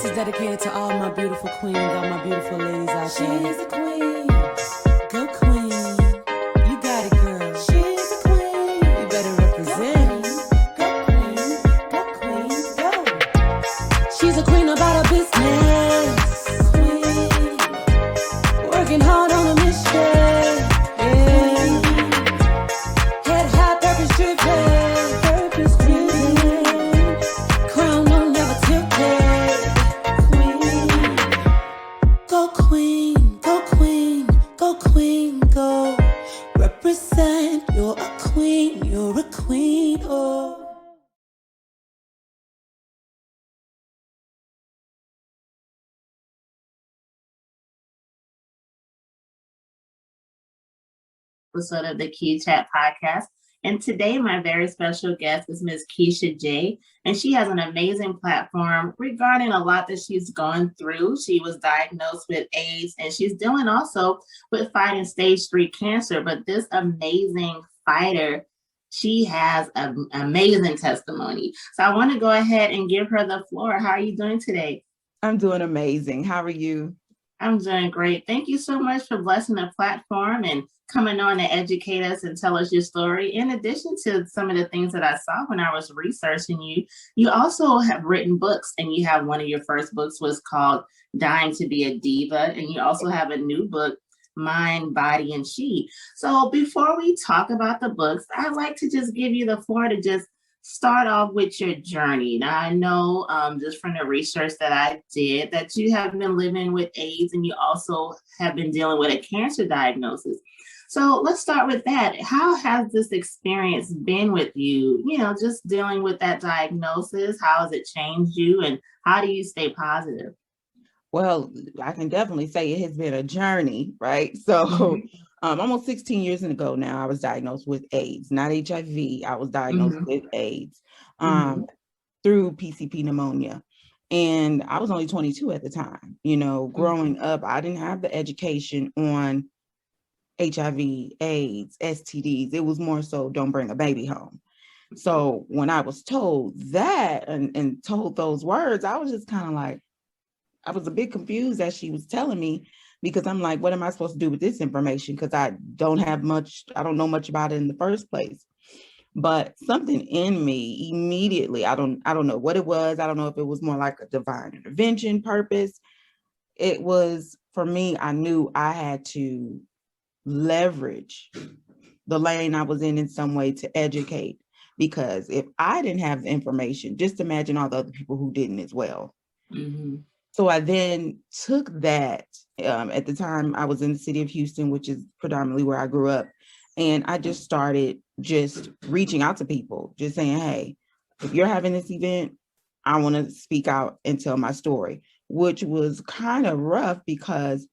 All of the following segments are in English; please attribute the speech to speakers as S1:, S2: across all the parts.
S1: This is dedicated to all my beautiful queens, all my beautiful ladies out there. She's a queen. Go queen. You got it, girl. She's a queen. You better represent. Go queen. Go queen. Go. She's a queen about her business. Queen. Working hard on a mission. Yeah. Head high, purpose driven. Purpose driven. Crown will never tilted. Queen. Go queen. Go queen. Go queen. Go. Represent. You're a queen. You're a queen. Oh.
S2: Episode of the Kecia Chat podcast. And today, my very special guest is Ms. Kecia J. And she has an amazing platform regarding a lot that she's gone through. She was diagnosed with AIDS, and she's dealing also with fighting stage 3 cancer. But this amazing fighter, she has an amazing testimony. So I want to go ahead and give her the floor. How are you doing today?
S3: I'm doing amazing. How are you?
S2: I'm doing great. Thank you so much for blessing the platform and coming on to educate us and tell us your story. In addition to some of the things that I saw when I was researching you, you also have written books, and you have one of your first books was called Dying to Be a Diva. And you also have a new book, Mind, Body, and She. So before we talk about the books, I'd like to just give you the floor to just start off with your journey. Now, I know just from the research that I did that you have been living with AIDS, and you also have been dealing with a cancer diagnosis. So let's start with that. How has this experience been with you? You know, just dealing with that diagnosis, how has it changed you, and how do you stay positive?
S3: Well, I can definitely say it has been a journey, right? So almost 16 years ago now, I was diagnosed with AIDS, not HIV. I was diagnosed with AIDS through PCP pneumonia. And I was only 22 at the time. You know, growing up, I didn't have the education on HIV, AIDS, STDs. It was more so don't bring a baby home. So when I was told that and told those words, I was just kind of like, I was a bit confused as she was telling me, because I'm like, what am I supposed to do with this information? Because I don't know much about it in the first place. But something in me immediately, I don't know what it was. I don't know if it was more like a divine intervention purpose. It was, for me, I knew I had to leverage the lane I was in some way to educate. Because if I didn't have the information, just imagine all the other people who didn't as well. So I then took that. At the time, I was in the city of Houston, which is predominantly where I grew up. And I just started just reaching out to people, just saying, hey, if you're having this event, I want to speak out and tell my story, which was kind of rough because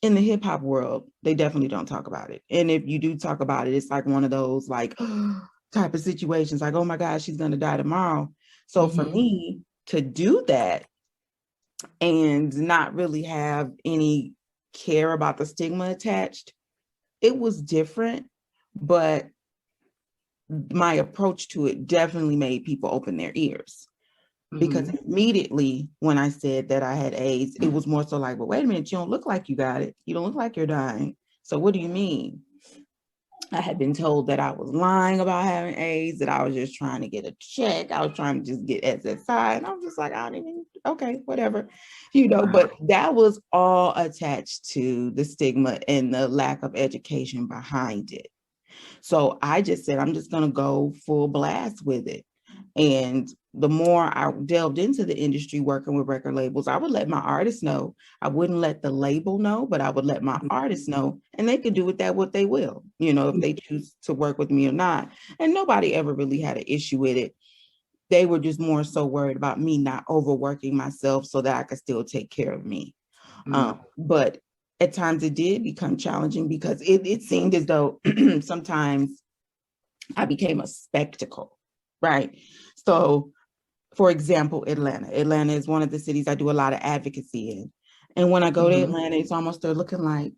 S3: in the hip hop world, they definitely don't talk about it. And if you do talk about it, it's like one of those like type of situations like, oh my God, she's going to die tomorrow. So for me to do that, and not really have any care about the stigma attached, it was different, but my approach to it definitely made people open their ears. Because immediately when I said that I had AIDS, it was more so like, well, wait a minute, you don't look like you got it. You don't look like you're dying. So what do you mean? I had been told that I was lying about having AIDS, that I was just trying to get a check. I was trying to just get SSI. And I'm just like, I don't even, okay, whatever, you know, but that was all attached to the stigma and the lack of education behind it. So I just said, I'm just going to go full blast with it. And the more I delved into the industry working with record labels, I would let my artists know. I wouldn't let the label know, but I would let my artists know, and they could do with that what they will, you know, if they choose to work with me or not. And nobody ever really had an issue with it. They were just more so worried about me not overworking myself so that I could still take care of me. But at times it did become challenging because it seemed as though sometimes I became a spectacle, right? So, for example, Atlanta is one of the cities I do a lot of advocacy in. And when I go to Atlanta, it's almost they're looking like,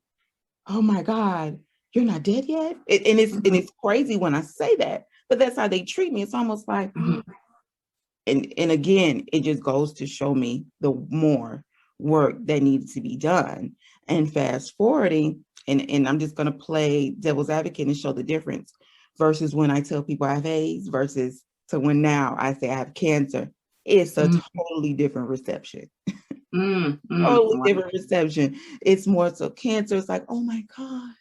S3: oh my God, you're not dead yet? And it's crazy when I say that, but that's how they treat me. It's almost like, and again, it just goes to show me the more work that needs to be done. And fast forwarding, and I'm just going to play devil's advocate and show the difference versus when I tell people I have AIDS versus to when now I say I have cancer. It's a totally different reception. Totally
S2: Wow.
S3: different reception. It's more so cancer. It's like, oh my God,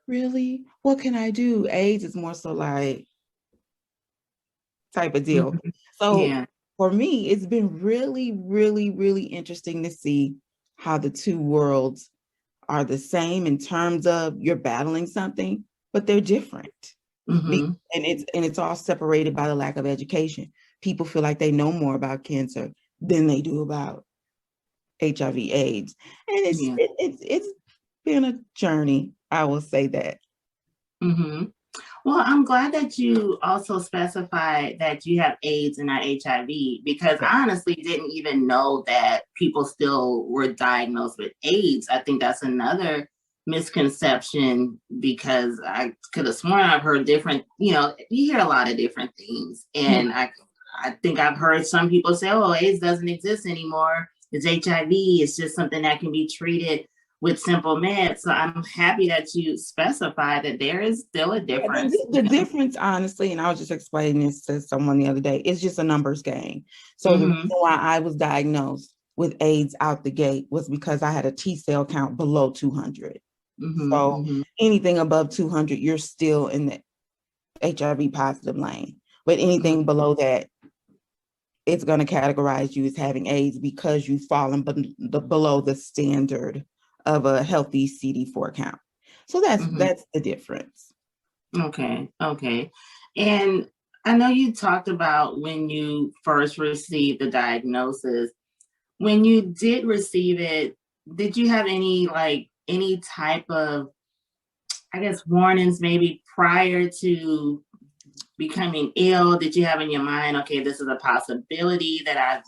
S3: really? What can I do? AIDS is more so like type of deal. So
S2: Yeah.
S3: for me, it's been really, really, really interesting to see how the two worlds are the same in terms of you're battling something, but they're different.
S2: Mm-hmm.
S3: And it's all separated by the lack of education. People feel like they know more about cancer than they do about HIV/AIDS, and
S2: Yeah.
S3: it's been a journey. I will say that.
S2: Mm-hmm. Well, I'm glad that you also specified that you have AIDS and not HIV, because
S3: Yeah.
S2: I honestly didn't even know that people still were diagnosed with AIDS. I think that's another misconception, because I could have sworn I've heard different, you hear a lot of different things. And I think I've heard some people say, oh, AIDS doesn't exist anymore. It's HIV. It's just something that can be treated with simple meds. So I'm happy that you specify that there is still a difference.
S3: The difference, honestly, and I was just explaining this to someone the other day, it's just a numbers game. So the reason why I was diagnosed with AIDS out the gate was because I had a T cell count below 200. So anything above 200, you're still in the HIV positive lane. But anything below that, it's going to categorize you as having AIDS because you've fallen below the standard of a healthy CD4 count. So that's the difference.
S2: Okay. And I know you talked about when you first received the diagnosis. When you did receive it, did you have any type of, I guess, warnings maybe prior to becoming ill? Did you have in your mind, okay, this is a possibility that I,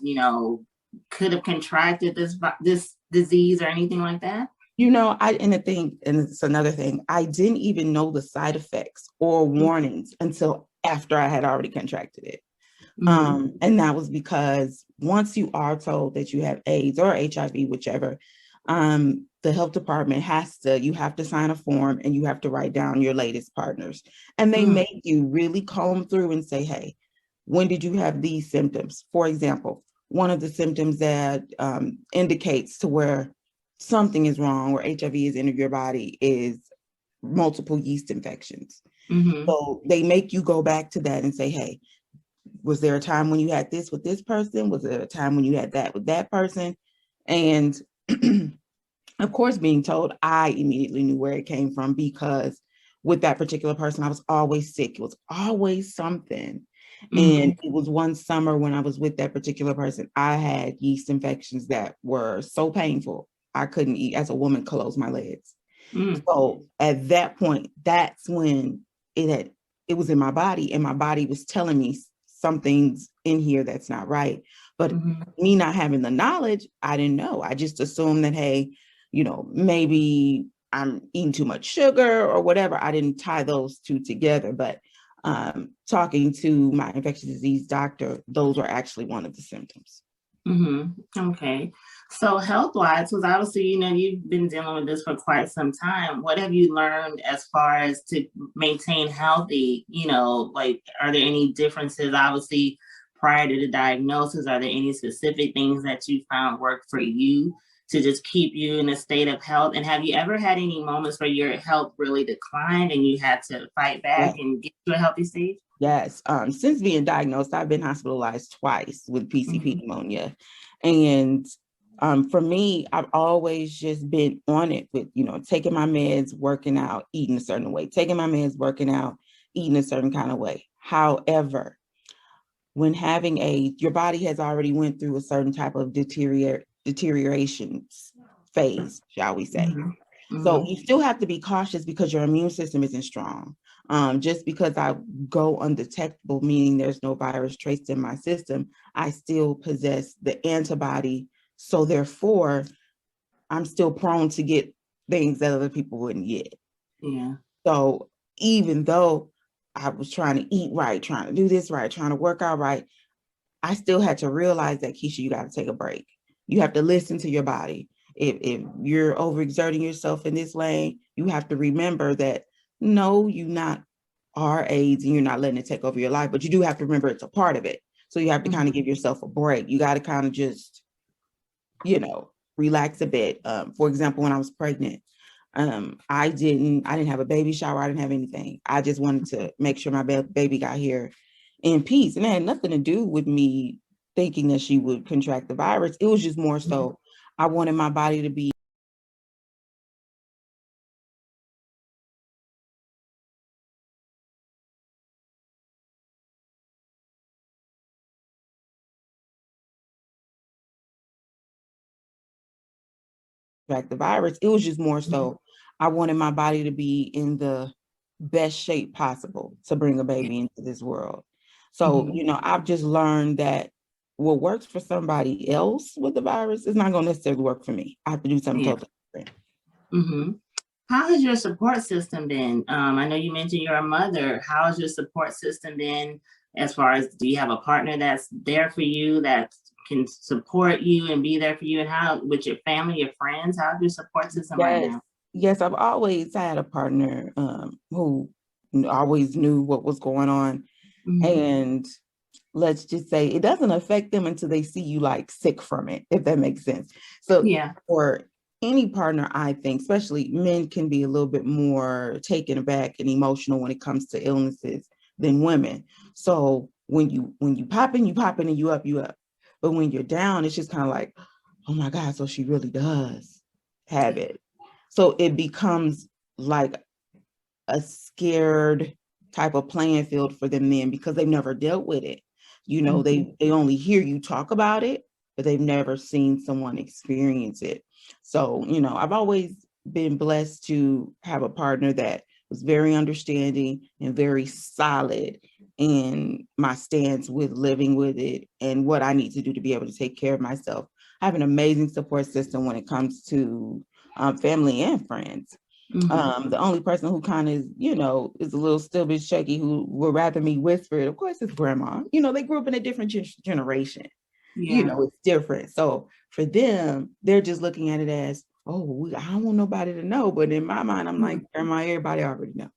S2: could have contracted this disease or anything like that?
S3: And it's another thing, I didn't even know the side effects or warnings until after I had already contracted it. And that was because once you are told that you have AIDS or HIV, whichever, the health department you have to sign a form and you have to write down your latest partners. And they make you really comb through and say, hey, when did you have these symptoms? For example, one of the symptoms that indicates to where something is wrong, where HIV is in your body, is multiple yeast infections. So they make you go back to that and say, hey, was there a time when you had this with this person? Was there a time when you had that with that person? And of course, being told, I immediately knew where it came from, because with that particular person, I was always sick. It was always something. And it was one summer when I was with that particular person, I had yeast infections that were so painful. I couldn't eat, as a woman, close my legs. So at that point, that's when it was in my body, and my body was telling me something's in here that's not right. But me not having the knowledge, I didn't know. I just assumed that, hey, maybe I'm eating too much sugar or whatever. I didn't tie those two together. But talking to my infectious disease doctor, those were actually one of the symptoms.
S2: Okay. So health-wise, because obviously, you've been dealing with this for quite some time. What have you learned as far as to maintain healthy? Are there any differences, obviously, prior to the diagnosis? Are there any specific things that you found work for you to just keep you in a state of health? And have you ever had any moments where your health really declined and you had to fight back and get to a healthy stage?
S3: Yes. Since being diagnosed, I've been hospitalized twice with PCP pneumonia. And for me, I've always just been on it with, taking my meds, working out, eating a certain way, taking my meds, working out, eating a certain kind of way. However, when having AIDS, your body has already went through a certain type of deterioration phase, shall we say. So you still have to be cautious because your immune system isn't strong. Just because I go undetectable, meaning there's no virus traced in my system, I still possess the antibody. So therefore, I'm still prone to get things that other people wouldn't get.
S2: Yeah.
S3: So even though I was trying to eat right, trying to do this right, trying to work out right, I still had to realize that, Kecia, you got to take a break. You have to listen to your body. If you're overexerting yourself in this lane, you have to remember that, no, you not are AIDS and you're not letting it take over your life, but you do have to remember it's a part of it. So you have to kind of give yourself a break. You got to kind of just, relax a bit. For example, when I was pregnant, I didn't have a baby shower. I didn't have anything. I just wanted to make sure my baby got here in peace. And it had nothing to do with me thinking that she would contract the virus. It was just more so I wanted my body to be the virus. It was just more so I wanted my body to be in the best shape possible to bring a baby into this world. So, I've just learned that what works for somebody else with the virus is not going to necessarily work for me. I have to do something totally different.
S2: How has your support system been? I know you mentioned you're a mother. How has your support system been as far as, do you have a partner that's there for you, that can support you and be there for you? And how, with your family, your friends, how's your support system right now?
S3: Yes, I've always had a partner who always knew what was going on. And let's just say it doesn't affect them until they see you like sick from it, if that makes sense. So for any partner, I think, especially men, can be a little bit more taken aback and emotional when it comes to illnesses than women. So when you popping, and you up. But when you're down, it's just kind of like, oh my God, so she really does have it. So it becomes like a scared type of playing field for them then, because they've never dealt with it. They only hear you talk about it, but they've never seen someone experience it. So, I've always been blessed to have a partner that was very understanding and very solid in my stance with living with it and what I need to do to be able to take care of myself. I have an amazing support system when it comes to family and friends. The only person who kind of, is a little still bit shaky, who would rather me whisper it, of course, is grandma. They grew up in a different generation. It's different. So for them, they're just looking at it as, oh, I don't want nobody to know. But in my mind, I'm like, grandma, everybody already know.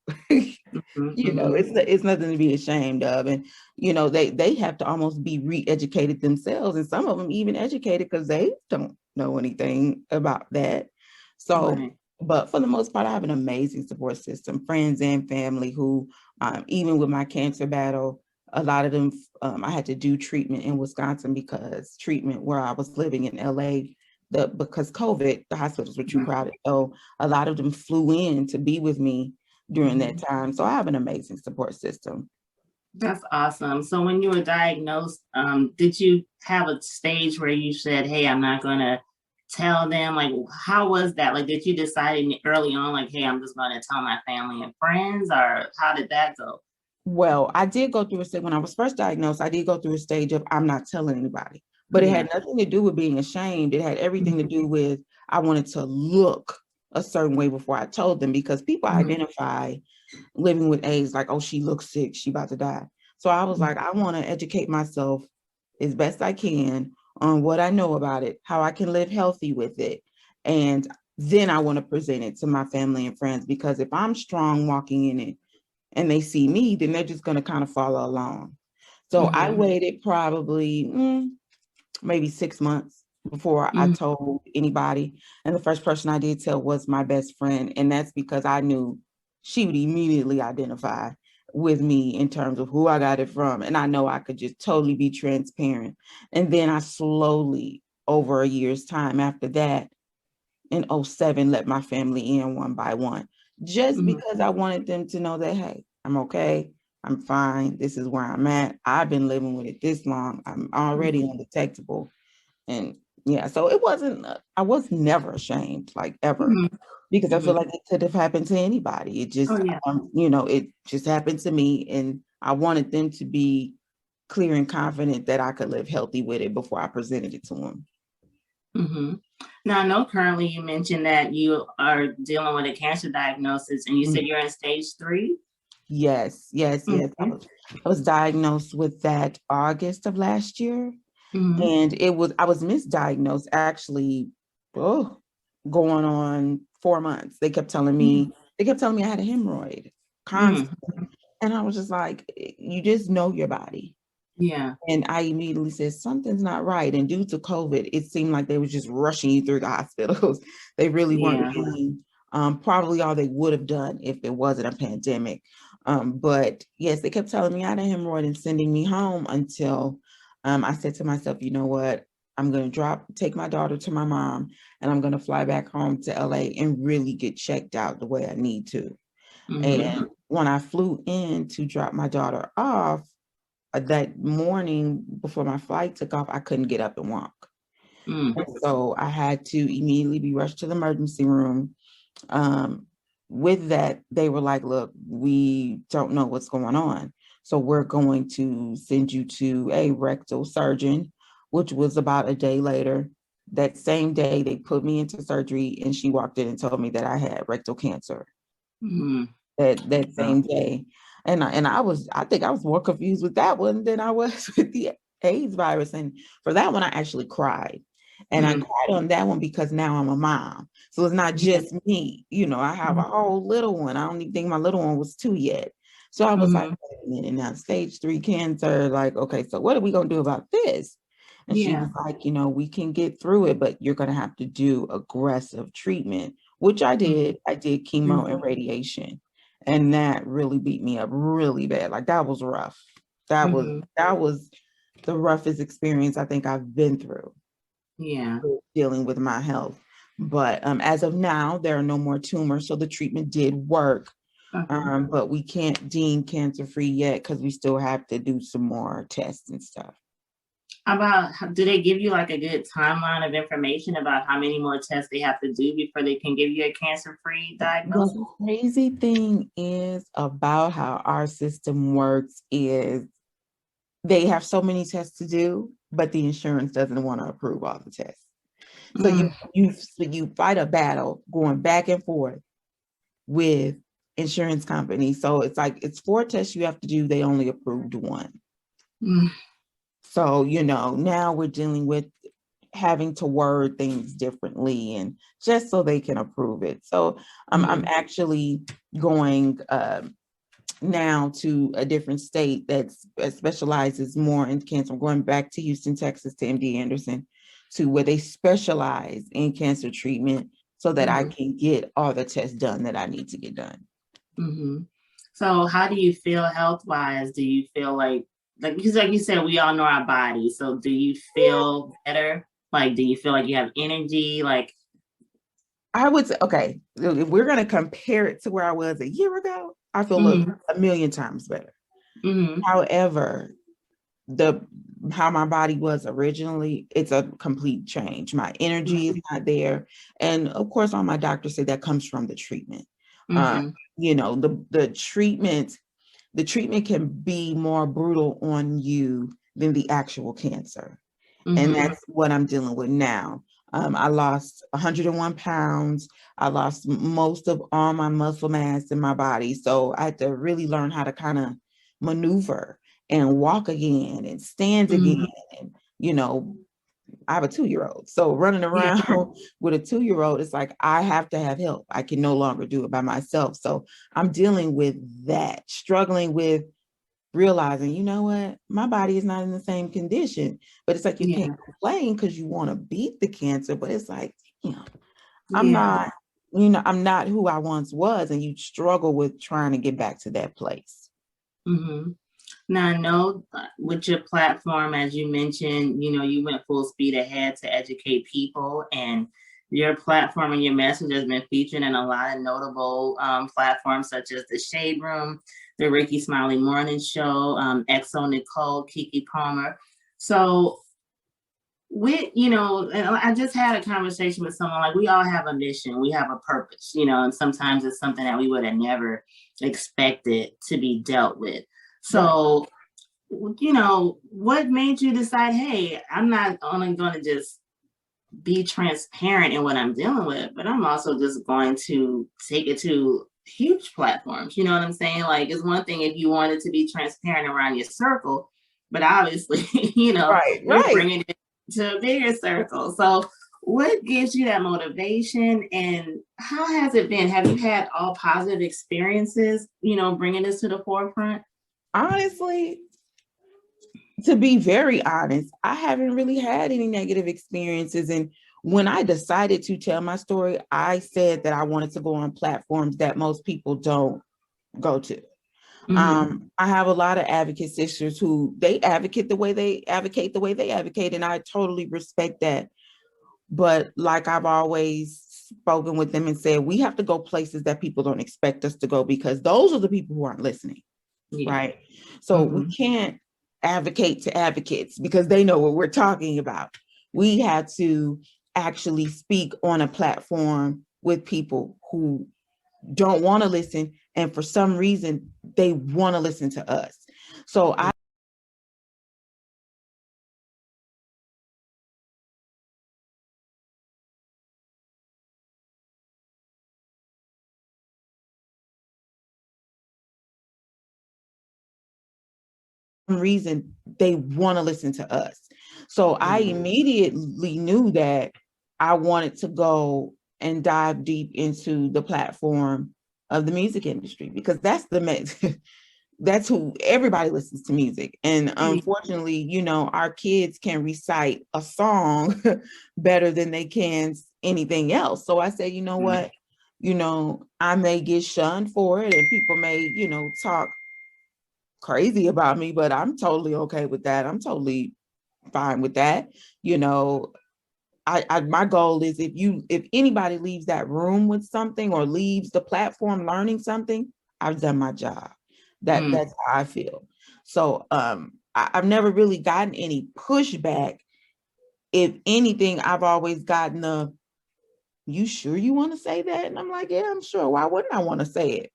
S3: It's nothing to be ashamed of. And, they have to almost be re-educated themselves. And some of them even educated because they don't know anything about that. So, but for the most part, I have an amazing support system, friends and family who, even with my cancer battle, a lot of them, I had to do treatment in Wisconsin because treatment where I was living in LA, because COVID, the hospitals were too crowded. So a lot of them flew in to be with me during that time. So I have an amazing support system.
S2: That's awesome. So when you were diagnosed, did you have a stage where you said, hey, I'm not going to tell them? Like, how was that? Like, did you decide early on, like, hey, I'm just going to tell my family and friends, or how did that go?
S3: Well, I did go through a stage when I was first diagnosed. I did go through a stage of I'm not telling anybody, but it had nothing to do with being ashamed. It had everything to do with I wanted to look a certain way before I told them, because people identify living with AIDS like, oh, she looks sick, she about to die. So I was like, I want to educate myself as best I can on what I know about it, how I can live healthy with it. And then I want to present it to my family and friends, because if I'm strong walking in it and they see me, then they're just going to kind of follow along. So I waited probably maybe 6 months before I told anybody. And the first person I did tell was my best friend. And that's because I knew she would immediately identify with me in terms of who I got it from. And I know I could just totally be transparent. And then I slowly, over a year's time after that, in 2007, let my family in one by one, just because I wanted them to know that, hey, I'm okay, I'm fine, this is where I'm at, I've been living with it this long, I'm already undetectable. And so it wasn't, I was never ashamed, like ever, because I feel like it could have happened to anybody. It just, it just happened to me, and I wanted them to be clear and confident that I could live healthy with it before I presented it to them.
S2: Now, I know currently you mentioned that you are dealing with a cancer diagnosis, and you said you're in stage 3?
S3: Yes.
S2: Okay.
S3: I was diagnosed with that August of last year.
S2: Mm-hmm.
S3: And I was misdiagnosed actually, oh, going on 4 months. They kept telling me I had a hemorrhoid
S2: Mm-hmm.
S3: constantly. And I was just like, you just know your body.
S2: Yeah.
S3: And I immediately said, something's not right. And due to COVID, it seemed like they were just rushing you through the hospitals. They really weren't doing probably all they would have done if it wasn't a pandemic. But yes, they kept telling me I had a hemorrhoid and sending me home until I said to myself, you know what? I'm going to take my daughter to my mom, and I'm going to fly back home to LA and really get checked out the way I need to.
S2: Mm-hmm.
S3: And when I flew in to drop my daughter off, that morning before my flight took off, I couldn't get up and walk.
S2: Mm-hmm.
S3: And so I had to immediately be rushed to the emergency room. With that, they were like, look, we don't know what's going on. So we're going to send you to a rectal surgeon, which was about a day later. That same day, they put me into surgery, and she walked in and told me that I had rectal cancer.
S2: Mm-hmm.
S3: That same day. And I think I was more confused with that one than I was with the AIDS virus. And for that one, I actually cried. And I cried on that one because now I'm a mom. So it's not just me. I have a whole little one. I don't even think my little one was 2 yet. So I was like, wait a minute now, stage 3 cancer. Like, okay, so what are we going to do about this? And she was like, we can get through it, but you're going to have to do aggressive treatment, which I did. I did chemo and radiation. And that really beat me up really bad. Like, that was rough. That was the roughest experience I think I've been through.
S2: Yeah.
S3: Dealing with my health. But as of now, there are no more tumors. So the treatment did work. But we can't deem cancer-free yet because we still have to do some more tests and stuff.
S2: Do they give you like a good timeline of information about how many more tests they have to do before they can give you a cancer-free diagnosis?
S3: The crazy thing is about how our system works is they have so many tests to do, but the insurance doesn't want to approve all the tests. So you fight a battle going back and forth with insurance companies. So it's like it's 4 tests you have to do. They only approved 1. So, now we're dealing with having to word things differently and just so they can approve it. So I'm actually going now to a different state that specializes more in cancer. I'm going back to Houston, Texas, to MD Anderson, to where they specialize in cancer treatment so that I can get all the tests done that I need to get done.
S2: So how do you feel health-wise? Do you feel because like you said, we all know our bodies. So do you feel better? Like, do you feel like you have energy? Like,
S3: I would say, okay, if we're going to compare it to where I was a year ago, I feel a million times better. However, how my body was originally, it's a complete change. My energy is not there. And of course, all my doctors say that comes from the treatment. The treatment can be more brutal on you than the actual cancer. And that's what I'm dealing with now. I lost 101 pounds. I lost most of all my muscle mass in my body. So I had to really learn how to kind of maneuver and walk again and stand again. And, I have a 2-year-old. So running around with a 2-year-old, it's like, I have to have help. I can no longer do it by myself. So I'm dealing with that, struggling with realizing, you know what, my body is not in the same condition, but it's like, you can't complain because you want to beat the cancer, but it's like, I'm not who I once was. And you struggle with trying to get back to that place.
S2: Now, I know with your platform, as you mentioned, you went full speed ahead to educate people, and your platform and your message has been featured in a lot of notable platforms such as The Shade Room, The Ricky Smiley Morning Show, XO Nicole, Kiki Palmer. So and I just had a conversation with someone, like, we all have a mission, we have a purpose, and sometimes it's something that we would have never expected to be dealt with. So, what made you decide, hey, I'm not only going to just be transparent in what I'm dealing with, but I'm also just going to take it to huge platforms. You know what I'm saying? Like, it's one thing if you wanted to be transparent around your circle, but obviously, you're
S3: Right.
S2: bringing it to a bigger circle. So what gives you that motivation, and how has it been? Have you had all positive experiences, bringing this to the forefront?
S3: Honestly, to be very honest, I haven't really had any negative experiences. And when I decided to tell my story, I said that I wanted to go on platforms that most people don't go to. I have a lot of advocate sisters who they advocate the way they advocate, and I totally respect that. But like I've always spoken with them and said, we have to go places that people don't expect us to go, because those are the people who aren't listening.
S2: Yeah.
S3: Right. So we can't advocate to advocates because they know what we're talking about. We had to actually speak on a platform with people who don't want to listen, and for some reason they want to listen to us. So I reason they want to listen to us. So I immediately knew that I wanted to go and dive deep into the platform of the music industry, because that's that's who everybody listens to music. And unfortunately, our kids can recite a song better than they can anything else. So I said, you know what, I may get shunned for it and people may, talk crazy about me, but I'm totally okay with that. I'm totally fine with that. My goal is if anybody leaves that room with something or leaves the platform learning something, I've done my job. That's how I feel. So I've never really gotten any pushback. If anything, I've always gotten you sure you want to say that? And I'm like, yeah, I'm sure. Why wouldn't I want to say it?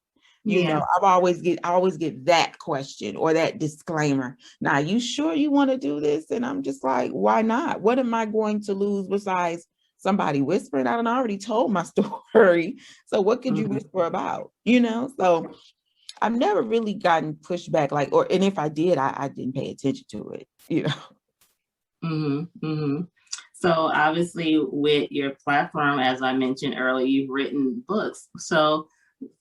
S3: I always get that question or that disclaimer. Now, you sure you want to do this? And I'm just like, why not? What am I going to lose besides somebody whispering? I already told my story. So what could you whisper about? So I've never really gotten pushback and if I did, I didn't pay attention to it,
S2: So obviously with your platform, as I mentioned earlier, you've written books. So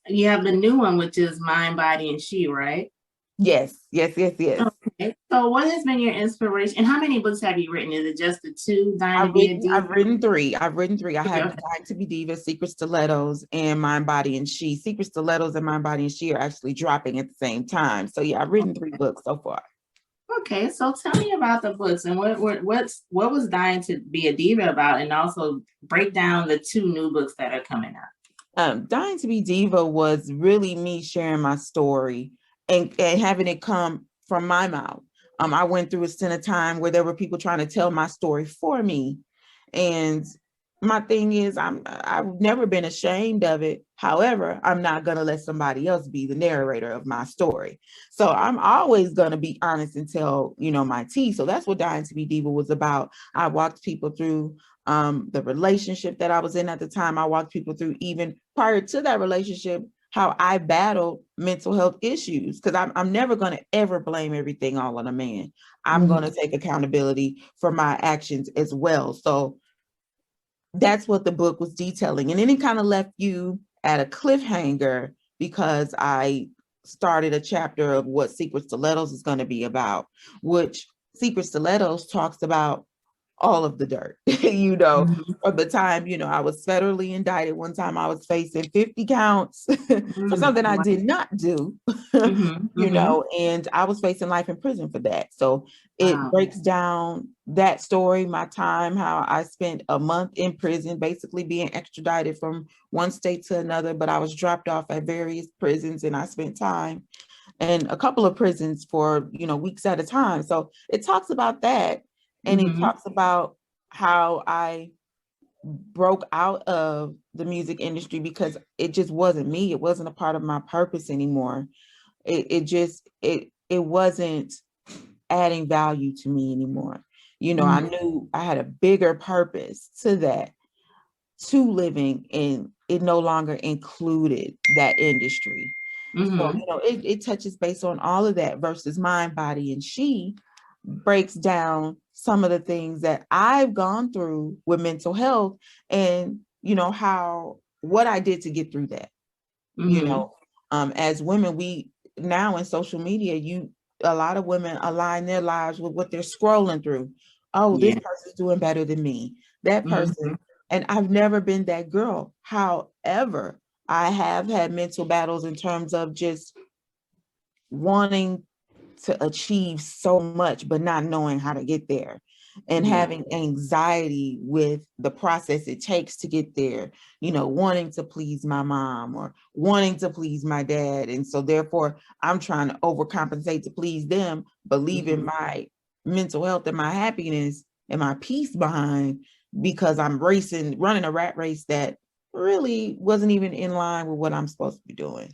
S2: you have the new one, which is Mind, Body, and She, right?
S3: Yes.
S2: Okay. So what has been your inspiration? And how many books have you written? Is it just the two, Dying to Be a Diva?
S3: I've written three. I have Dying to Be Diva, Secret Stilettos, and Mind, Body, and She. Secret Stilettos and Mind, Body, and She are actually dropping at the same time. So yeah, I've written 3 books so far.
S2: Okay, so tell me about the books and what was Dying to Be a Diva about, and also break down the 2 new books that are coming out.
S3: Dying to Be Diva was really me sharing my story and having it come from my mouth. I went through a stint of time where there were people trying to tell my story for me. And my thing is, I've never been ashamed of it. However, I'm not going to let somebody else be the narrator of my story. So I'm always going to be honest and tell, my tea. So that's what Dying to Be Diva was about. I walked people through the relationship that I was in at the time. I walked people through, even prior to that relationship, how I battled mental health issues, because I'm never going to ever blame everything all on a man. I'm going to take accountability for my actions as well. So that's what the book was detailing. And then it kind of left you at a cliffhanger, because I started a chapter of what Secret Stilettos is going to be about, which Secret Stilettos talks about all of the dirt, from the time, I was federally indicted. One time I was facing 50 counts for something I did not do, and I was facing life in prison for that. So it breaks down that story, my time, how I spent a month in prison, basically being extradited from one state to another, but I was dropped off at various prisons and I spent time in a couple of prisons for, weeks at a time. So it talks about that. And it talks about how I broke out of the music industry because it just wasn't me. It wasn't a part of my purpose anymore. It wasn't adding value to me anymore. I knew I had a bigger purpose to that, to living and it no longer included that industry. So,
S2: Mm-hmm.
S3: it touches base on all of that versus mind, body, and she breaks down some of the things that I've gone through with mental health and, what I did to get through that.
S2: Mm-hmm.
S3: As women, we now in social media, a lot of women align their lives with what they're scrolling through. Oh, this
S2: Yeah.
S3: person's doing better than me. That
S2: Mm-hmm.
S3: person. And I've never been that girl. However, I have had mental battles in terms of just wanting to achieve so much, but not knowing how to get there and
S2: Yeah.
S3: having anxiety with the process it takes to get there, wanting to please my mom or wanting to please my dad. And so therefore I'm trying to overcompensate to please them, but leaving my mental health and my happiness and my peace behind because I'm running a rat race that really wasn't even in line with what I'm supposed to be doing.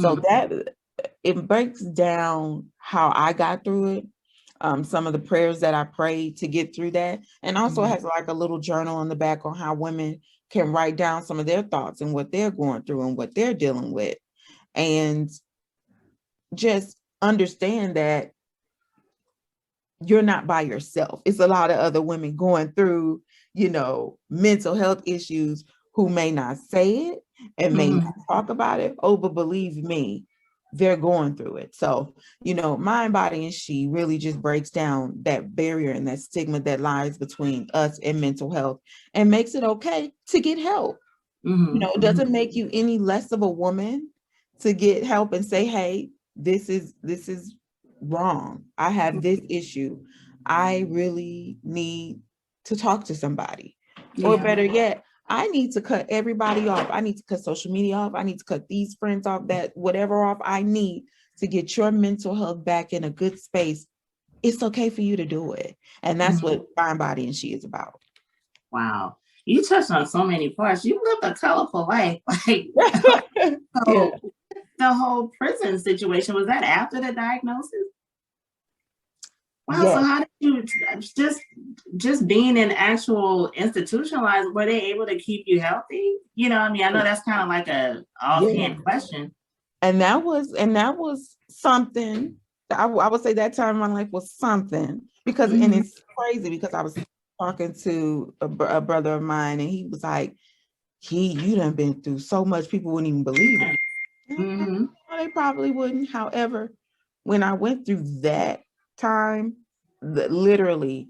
S3: So that it breaks down how I got through it. Some of the prayers that I prayed to get through that, and also has like a little journal in the back on how women can write down some of their thoughts and what they're going through and what they're dealing with, and just understand that you're not by yourself. It's a lot of other women going through, mental health issues who may not say it and may not talk about it. Oh, but believe me, they're going through it. So, mind, body, and she really just breaks down that barrier and that stigma that lies between us and mental health and makes it okay to get help. It doesn't make you any less of a woman to get help and say, hey, this is wrong. I have this issue. I really need to talk to somebody. Or better yet, I need to cut everybody off. I need to cut social media off. I need to cut these friends off, that whatever off I need to get your mental health back in a good space. It's okay for you to do it. And that's what Mind, Body, and She is about.
S2: Wow. You touched on so many parts. You lived a colorful life. Like
S3: Yeah.
S2: the whole prison situation, was that after the diagnosis? Wow.
S3: Yes.
S2: So how did you just being in actual institutionalized, were they able to keep you healthy? I know that's kind of like a offhand question.
S3: And that was something I would say that time in my life was something because, and it's crazy because I was talking to a brother of mine and he was like, you done been through so much, people wouldn't even believe it. They probably wouldn't. However, when I went through that time, literally,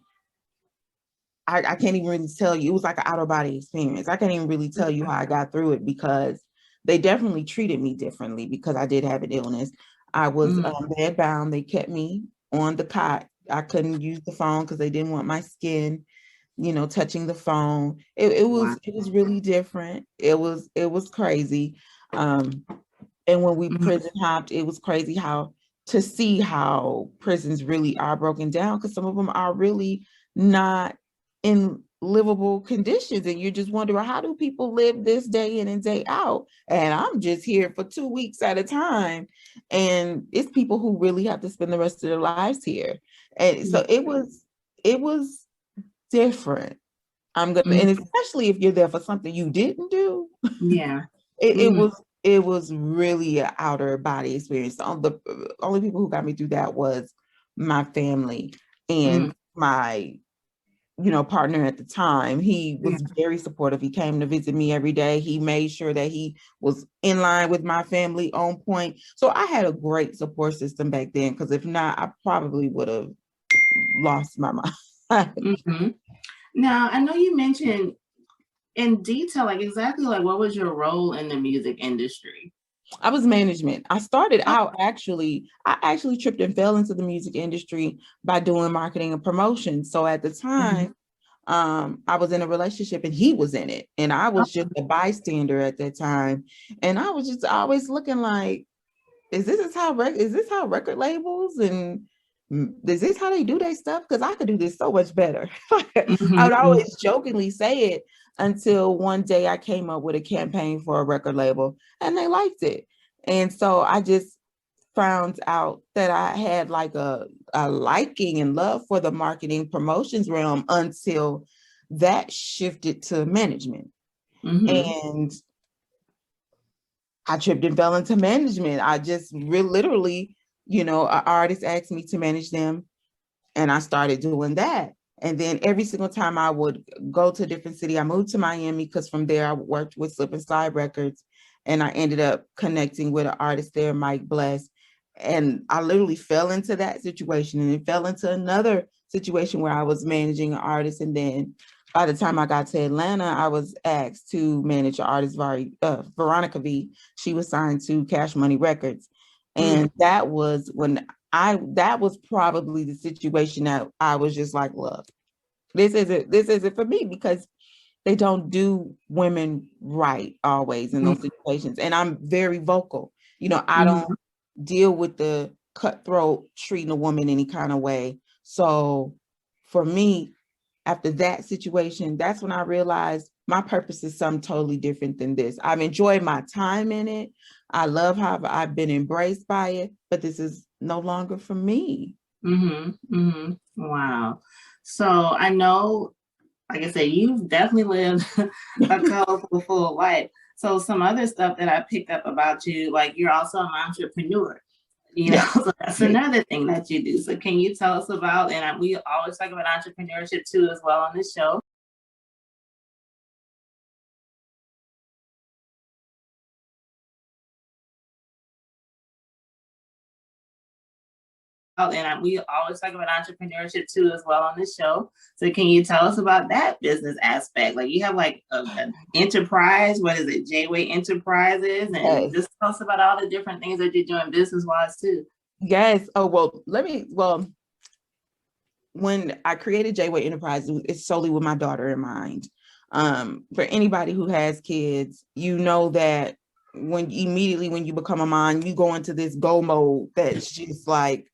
S3: I can't even really tell you. It was like an out of body experience. I can't even really tell you how I got through it because they definitely treated me differently because I did have an illness. I was bed bound. They kept me on the cot. I couldn't use the phone because they didn't want my skin, touching the phone. It was really different. It was crazy. And when we prison hopped, it was crazy to see how prisons really are broken down because some of them are really not in livable conditions. And you're just wondering, how do people live this day in and day out? And I'm just here for 2 weeks at a time. And it's people who really have to spend the rest of their lives here. And so it was different. And especially if you're there for something you didn't do.
S2: Yeah.
S3: It was really an outer body experience. The only people who got me through that was my family and my, partner at the time. He was very supportive. He came to visit me every day. He made sure that he was in line with my family on point. So I had a great support system back then, because if not, I probably would have lost my mind.
S2: Now, I know you mentioned in detail, like exactly like what was your role in the music industry?
S3: I was management. I started out I actually tripped and fell into the music industry by doing marketing and promotion. So at the time, I was in a relationship and he was in it. And I was just a bystander at that time. And I was just always looking like, is this how record labels and is this how they do their stuff? Because I could do this so much better. I would always jokingly say it until one day I came up with a campaign for a record label and they liked it. And so I just found out that I had like a liking and love for the marketing promotions realm until that shifted to management. And I tripped and fell into management. I just literally, an artist asked me to manage them, and I started doing that. And then every single time I would go to a different city, I moved to Miami because from there I worked with Slip and Slide Records, and I ended up connecting with an artist there, Mike Bless. And I literally fell into that situation, and it fell into another situation where I was managing an artist. And then by the time I got to Atlanta, I was asked to manage an artist, Veronica V. She was signed to Cash Money Records. And that was when that was probably the situation that I was just like, look, this isn't for me, because they don't do women right always in those situations. And I'm very vocal. I don't deal with the cutthroat treating a woman any kind of way. So for me, after that situation, that's when I realized my purpose is something totally different than this. I've enjoyed my time in it. I love how I've been embraced by it, but this is no longer for me.
S2: Wow. So I know, like I said, you've definitely lived a colorful, full life. So some other stuff that I picked up about you, like you're also an entrepreneur. So that's another thing that you do. So can you tell us about, and we always talk about entrepreneurship too as well on this show. And we always talk about entrepreneurship too as well on this show. So can you tell us about that business aspect? Like you have like an enterprise, what is it, J-Way Enterprises? And just tell us about all the different things that you're doing business-wise too.
S3: Yes. Oh, well, when I created J-Way Enterprises, it's solely with my daughter in mind. For anybody who has kids, that when you become a mom, you go into this go mode that's just like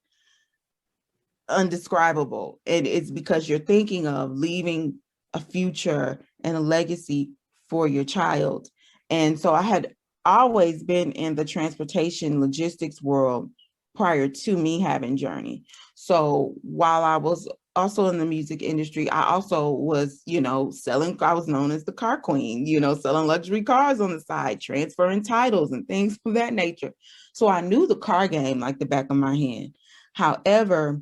S3: undescribable. And it's because you're thinking of leaving a future and a legacy for your child. And so I had always been in the transportation logistics world prior to me having Journey. So while I was also in the music industry, I also was, selling, I was known as the car queen, selling luxury cars on the side, transferring titles and things of that nature. So I knew the car game like the back of my hand. However,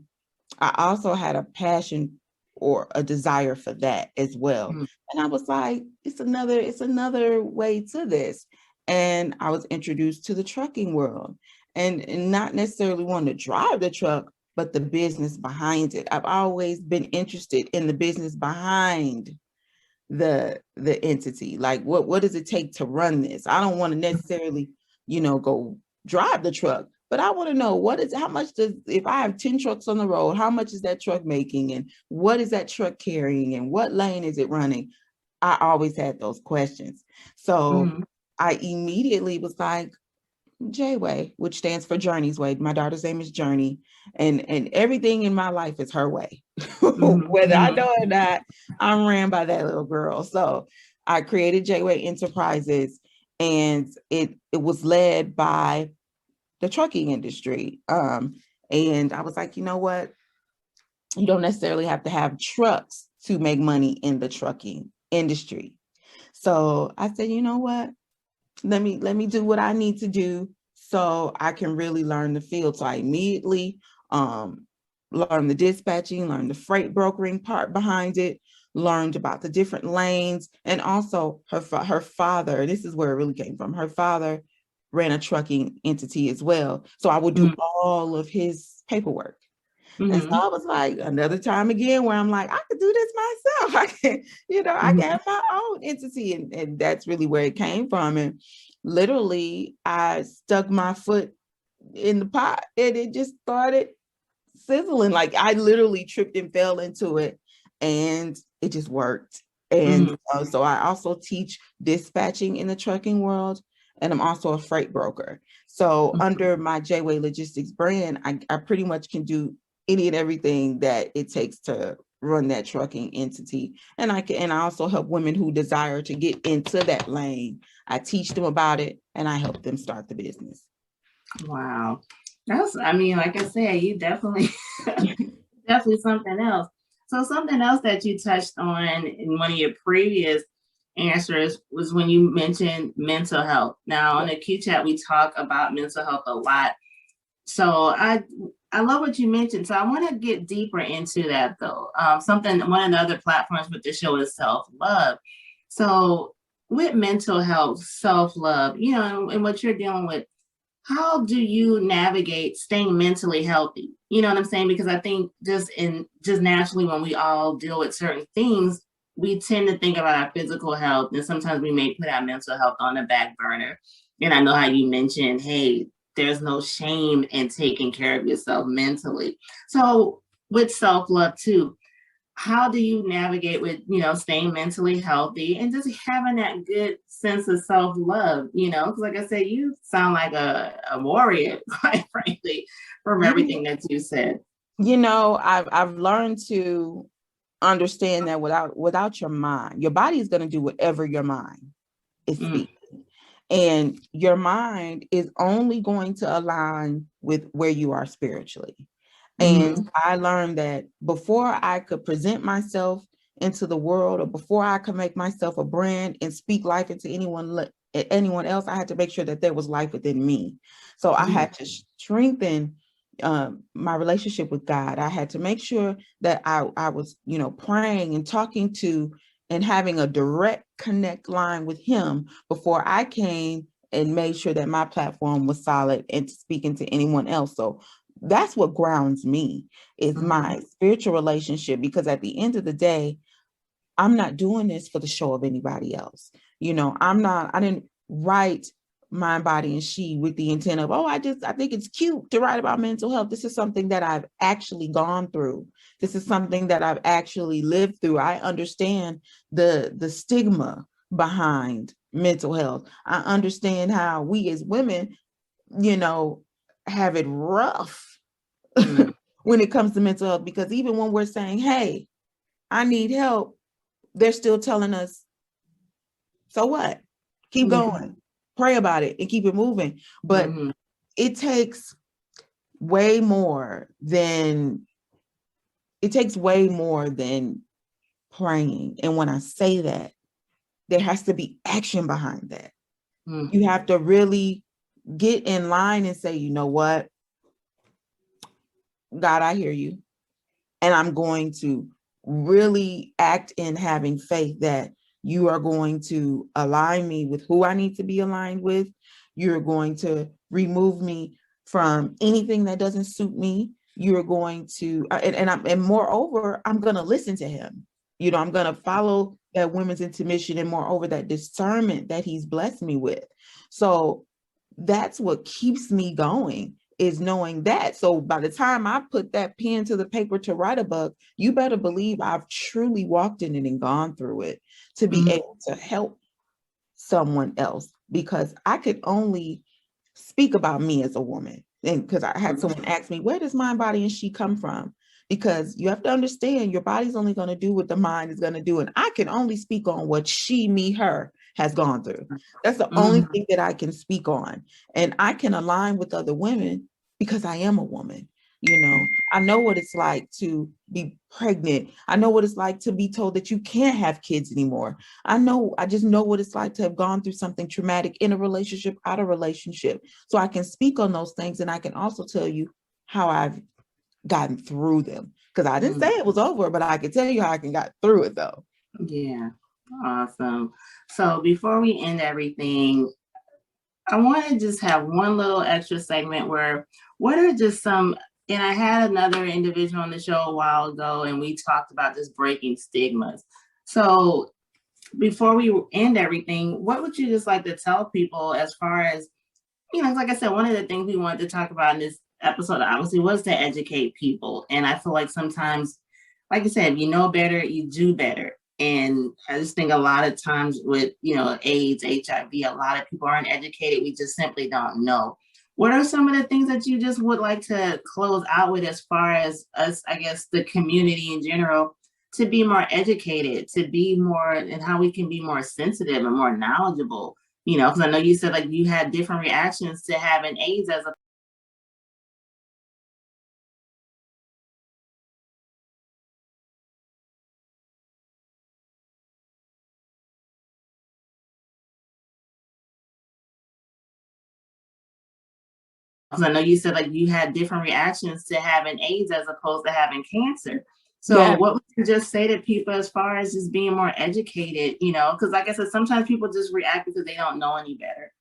S3: I also had a passion or a desire for that as well. And I was like, it's another way to this. And I was introduced to the trucking world, and not necessarily wanting to drive the truck, but the business behind it. I've always been interested in the business behind the entity. Like what does it take to run this? I don't want to necessarily, go drive the truck, but I want to know if I have 10 trucks on the road, how much is that truck making, and what is that truck carrying, and what lane is it running? I always had those questions. So I immediately was like, J-Way, which stands for Journey's Way. My daughter's name is Journey, and everything in my life is her way. Whether I know it or not, I'm ran by that little girl. So I created J-Way Enterprises, and it was led by the trucking industry. And I was like, you know what? You don't necessarily have to have trucks to make money in the trucking industry. So I said, you know what? Let me do what I need to do so I can really learn the field. So I immediately learned the dispatching, learned the freight brokering part behind it, learned about the different lanes, and also her father. This is where it really came from. Her father ran a trucking entity as well. So I would do all of his paperwork. And so I was like, another time again where I'm like, I could do this myself. I can have my own entity. And that's really where it came from. And literally I stuck my foot in the pot, and it just started sizzling. Like I literally tripped and fell into it, and it just worked. And so I also teach dispatching in the trucking world, and I'm also a freight broker. So under my J-Way Logistics brand, I pretty much can do any and everything that it takes to run that trucking entity. And I also help women who desire to get into that lane. I teach them about it, and I help them start the business.
S2: Wow. Like I said, you definitely something else. So something else that you touched on in one of your previous was when you mentioned mental health. Now on the Q chat, we talk about mental health a lot. So I love what you mentioned. So I want to get deeper into that though. One of the other platforms with the show is self-love. So with mental health, self-love, and what you're dealing with, how do you navigate staying mentally healthy? You know what I'm saying? Because I think just naturally when we all deal with certain things, we tend to think about our physical health, and sometimes we may put our mental health on the back burner. And I know how you mentioned, hey, there's no shame in taking care of yourself mentally. So with self-love too, how do you navigate with, staying mentally healthy and just having that good sense of self-love, because like I said, you sound like a warrior, quite frankly, from everything that you said.
S3: I've learned to understand that without your mind, your body is going to do whatever your mind is speaking. And your mind is only going to align with where you are spiritually. And I learned that before I could present myself into the world, or before I could make myself a brand and speak life into anyone else, I had to make sure that there was life within me. So I had to strengthen my relationship with God. I had to make sure that I was, praying and talking to and having a direct connect line with him before I came and made sure that my platform was solid and speaking to anyone else. So that's what grounds me, is my spiritual relationship, because at the end of the day, I'm not doing this for the show of anybody else. I didn't write Mind, Body, and She with the intent of, I think it's cute to write about mental health. This is something that I've actually gone through. This is something that I've actually lived through. I understand the stigma behind mental health. I understand how we as women, have it rough when it comes to mental health, because even when we're saying, hey, I need help, they're still telling us, so what? Keep going, pray about it and keep it moving. But it takes way more than praying. And when I say that, there has to be action behind that. You have to really get in line and say, you know what? God, I hear you. And I'm going to really act in having faith that you are going to align me with who I need to be aligned with. You're going to remove me from anything that doesn't suit me. You're going to, and moreover, I'm going to listen to him. I'm going to follow that women's intuition, and moreover, that discernment that he's blessed me with. So that's what keeps me going, is knowing that. So by the time I put that pen to the paper to write a book, you better believe I've truly walked in it and gone through it to be able to help someone else, because I could only speak about me as a woman. And because I had someone ask me, where does Mind, Body, and She come from? Because you have to understand, your body's only going to do what the mind is going to do. And I can only speak on what she, me, her has gone through. That's the only thing that I can speak on. And I can align with other women because I am a woman. I know what it's like to be pregnant. I know what it's like to be told that you can't have kids anymore. I just know what it's like to have gone through something traumatic in a relationship, out of relationship. So I can speak on those things, and I can also tell you how I've gotten through them. Because I didn't say it was over, but I can tell you how I got through it though.
S2: Yeah, awesome. So before we end everything, I want to just have one little extra segment where, what are just some, and I had another individual on the show a while ago, and we talked about just breaking stigmas. So before we end everything, what would you just like to tell people as far as, like I said, one of the things we wanted to talk about in this episode, obviously, was to educate people. And I feel like sometimes, like I said, if you know better, you do better. And I just think a lot of times with, AIDS, HIV, a lot of people aren't educated. We just simply don't know. What are some of the things that you just would like to close out with as far as us, I guess, the community in general, to be more educated, to be more, and how we can be more sensitive and more knowledgeable? Because I know you said like you had different reactions to having AIDS as a I know you said like you had different reactions to having AIDS as opposed to having cancer. So
S3: Yeah,
S2: what would you just say to people as far as just being more educated, because like I said, sometimes people just react because they don't know any better.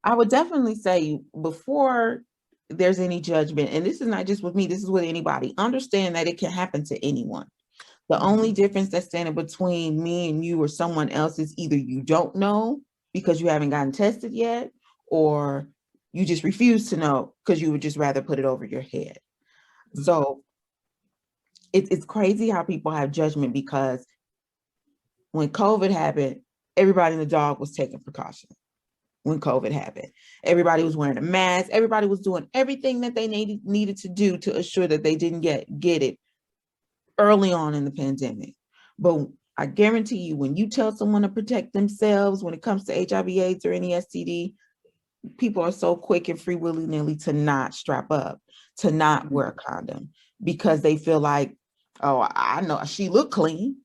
S3: I would definitely say before there's any judgment, and this is not just with me, this is with anybody, understand that it can happen to anyone. The only difference that's standing between me and you or someone else is either you don't know because you haven't gotten tested yet, or you just refuse to know because you would just rather put it over your head. So it's crazy how people have judgment, because when COVID happened, everybody in the dog was taking precautions. When COVID happened, everybody was wearing a mask. Everybody was doing everything that they needed to do to assure that they didn't get it early on in the pandemic. But I guarantee you, when you tell someone to protect themselves when it comes to HIV/AIDS or any STD, people are so quick and free willy-nilly to not strap up, to not wear a condom, because they feel like, oh, I know she looked clean.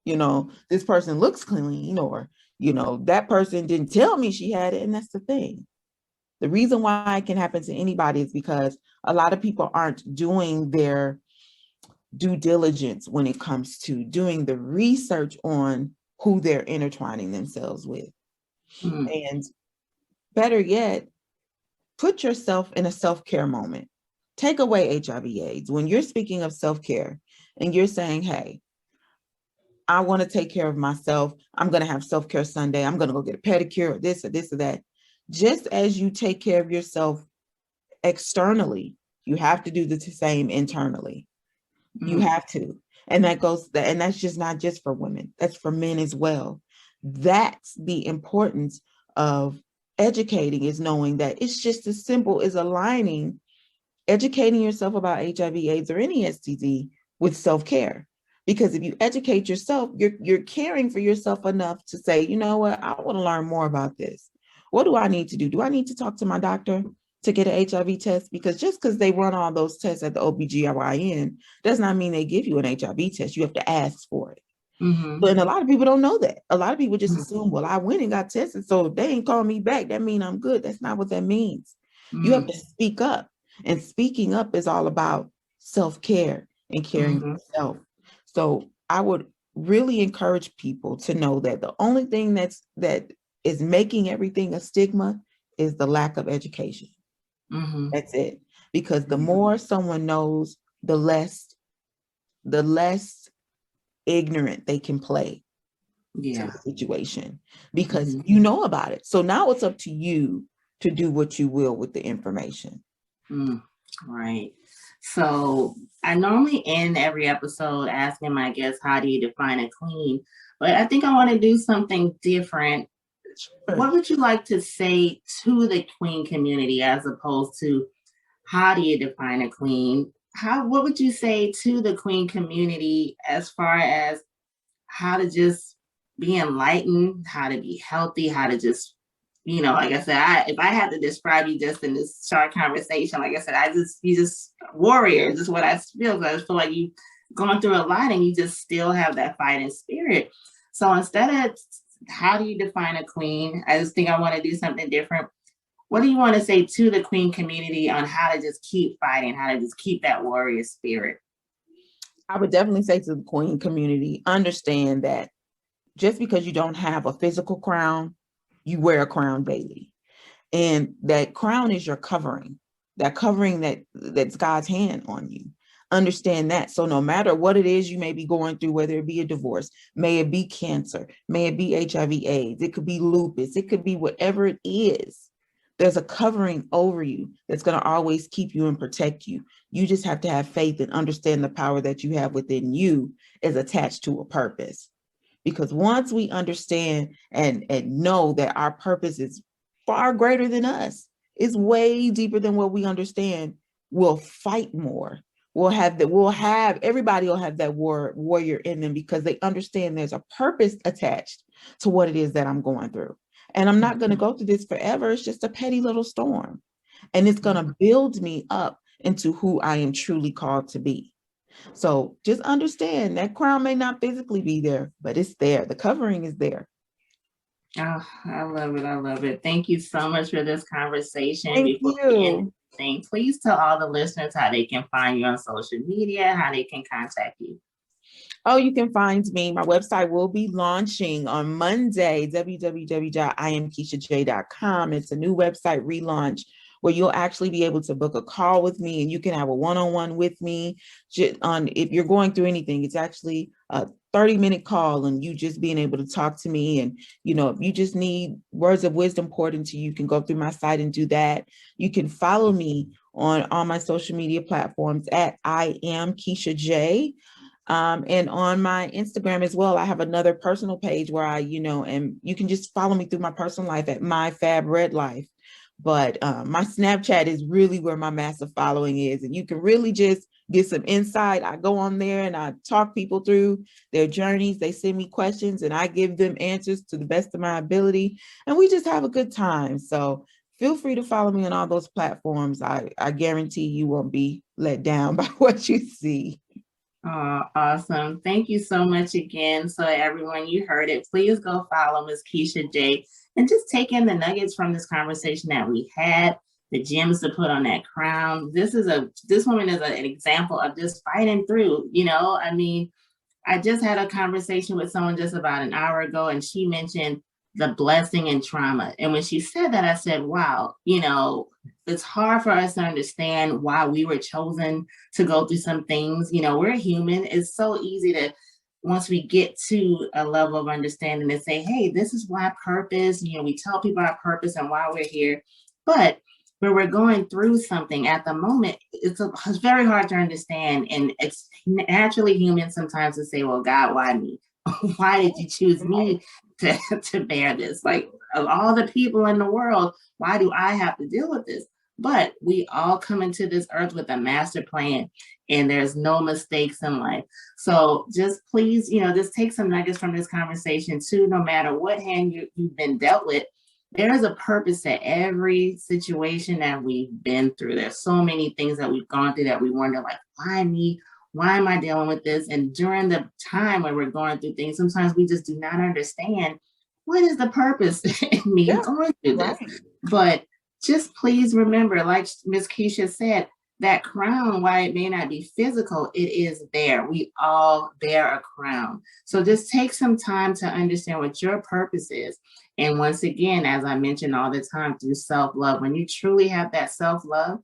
S3: This person looks clean, or, that person didn't tell me she had it. And that's the thing. The reason why it can happen to anybody is because a lot of people aren't doing their due diligence when it comes to doing the research on who they're intertwining themselves with. And better yet, put yourself in a self-care moment. Take away HIV/AIDS. When you're speaking of self-care and you're saying, hey, I want to take care of myself, I'm going to have self-care Sunday, I'm going to go get a pedicure or this or that. Just as you take care of yourself externally, you have to do the same internally. You have to. And that's just not just for women, that's for men as well. That's the importance of educating, is knowing that it's just as simple as educating yourself about HIV/AIDS or any STD with self-care. Because if you educate yourself, you're caring for yourself enough to say, you know what, I want to learn more about this. What do I need to do? Do I need to talk to my doctor to get an HIV test? Because just because they run all those tests at the OBGYN does not mean they give you an HIV test. You have to ask for it. And a lot of people don't know that. A lot of people just assume, well, I went and got tested, so if they ain't call me back, that means I'm good. That's not what that means. You have to speak up. And speaking up is all about self-care and caring for yourself. So I would really encourage people to know that the only thing that is making everything a stigma is the lack of education. That's it. Because the more someone knows, the less ignorant they can play to the situation, because you know about it. So now it's up to you to do what you will with the information.
S2: Right. So I normally end every episode asking my guests, how do you define a queen? But I think I want to do something different. Sure. What would you like to say to the queen community as opposed to how do you define a queen? What would you say to the queen community as far as how to just be enlightened, how to be healthy, how to just, like I said, if I had to describe you just in this short conversation, like I said, you just warrior, just what I feel. I just feel like you going through a lot and you just still have that fighting spirit. So instead of how do you define a queen, I just think I want to do something different. What do you want to say to the queen community on how to just keep fighting, how to just keep that warrior spirit?
S3: I would definitely say to the queen community, understand that just because you don't have a physical crown, you wear a crown daily. And that crown is your covering, that covering that's God's hand on you. Understand that. So no matter what it is you may be going through, whether it be a divorce, may it be cancer, may it be HIV/AIDS, it could be lupus, it could be whatever it is, there's a covering over you that's going to always keep you and protect you. You just have to have faith and understand the power that you have within you is attached to a purpose. Because once we understand and know that our purpose is far greater than us, it's way deeper than what we understand, we'll fight more. Everybody will have that warrior in them, because they understand there's a purpose attached to what it is that I'm going through. And I'm not going to go through this forever. It's just a petty little storm. And it's going to build me up into who I am truly called to be. So just understand that crown may not physically be there, but it's there. The covering is there.
S2: Oh, I love it. I love it. Thank you so much for this conversation.
S3: Thank
S2: Before we end
S3: you.
S2: anything, please tell all the listeners how they can find you on social media, how they can contact you.
S3: Oh, you can find me. My website will be launching on Monday, www.imkeciaj.com. It's a new website relaunch where you'll actually be able to book a call with me and you can have a one-on-one with me on if you're going through anything. It's actually a 30-minute call and you just being able to talk to me. And, if you just need words of wisdom poured into you, you can go through my site and do that. You can follow me on all my social media platforms at I am Kecia J. And on my Instagram as well, I have another personal page where and you can just follow me through my personal life at My Fab Red Life. But my Snapchat is really where my massive following is. And you can really just get some insight. I go on there and I talk people through their journeys. They send me questions and I give them answers to the best of my ability. And we just have a good time. So feel free to follow me on all those platforms. I guarantee you won't be let down by what you see.
S2: Oh, awesome. Thank you so much again. So everyone, you heard it. Please go follow Ms. Kecia J and just take in the nuggets from this conversation that we had, the gems to put on that crown. This woman is an example of just fighting through, I just had a conversation with someone just about an hour ago and she mentioned the blessing and trauma. And when she said that, I said, wow, it's hard for us to understand why we were chosen to go through some things. We're human. It's so easy to, once we get to a level of understanding and say, hey, this is why purpose, we tell people our purpose and why we're here. But when we're going through something at the moment, it's very hard to understand. And it's naturally human sometimes to say, well, God, why me? Why did you choose me to bear this? Like, of all the people in the world, why do I have to deal with this? But we all come into this earth with a master plan and there's no mistakes in life. So just please, just take some nuggets from this conversation too. No matter what hand you've been dealt with, there is a purpose to every situation that we've been through. There's so many things that we've gone through that we wonder, like, why me? Why am I dealing with this? And during the time when we're going through things, sometimes we just do not understand what is the purpose in me going through this. Right. But just please remember, like Ms. Kecia said, that crown, while it may not be physical, it is there. We all bear a crown. So just take some time to understand what your purpose is. And once again, as I mentioned all the time, through self-love, when you truly have that self-love,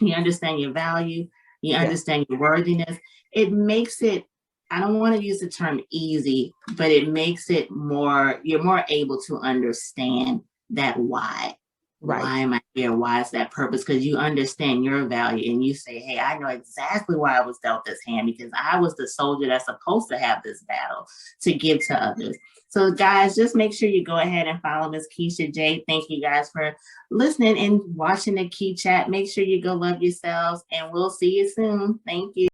S2: you understand your value, you understand your worthiness, it makes it, I don't want to use the term easy, but it makes it you're more able to understand that why. Right. Why am I here? Why is that purpose? Because you understand your value and you say, hey, I know exactly why I was dealt this hand because I was the soldier that's supposed to have this battle to give to others. So guys, just make sure you go ahead and follow Ms. Kecia J. Thank you guys for listening and watching the Key Chat. Make sure you go love yourselves and we'll see you soon. Thank you.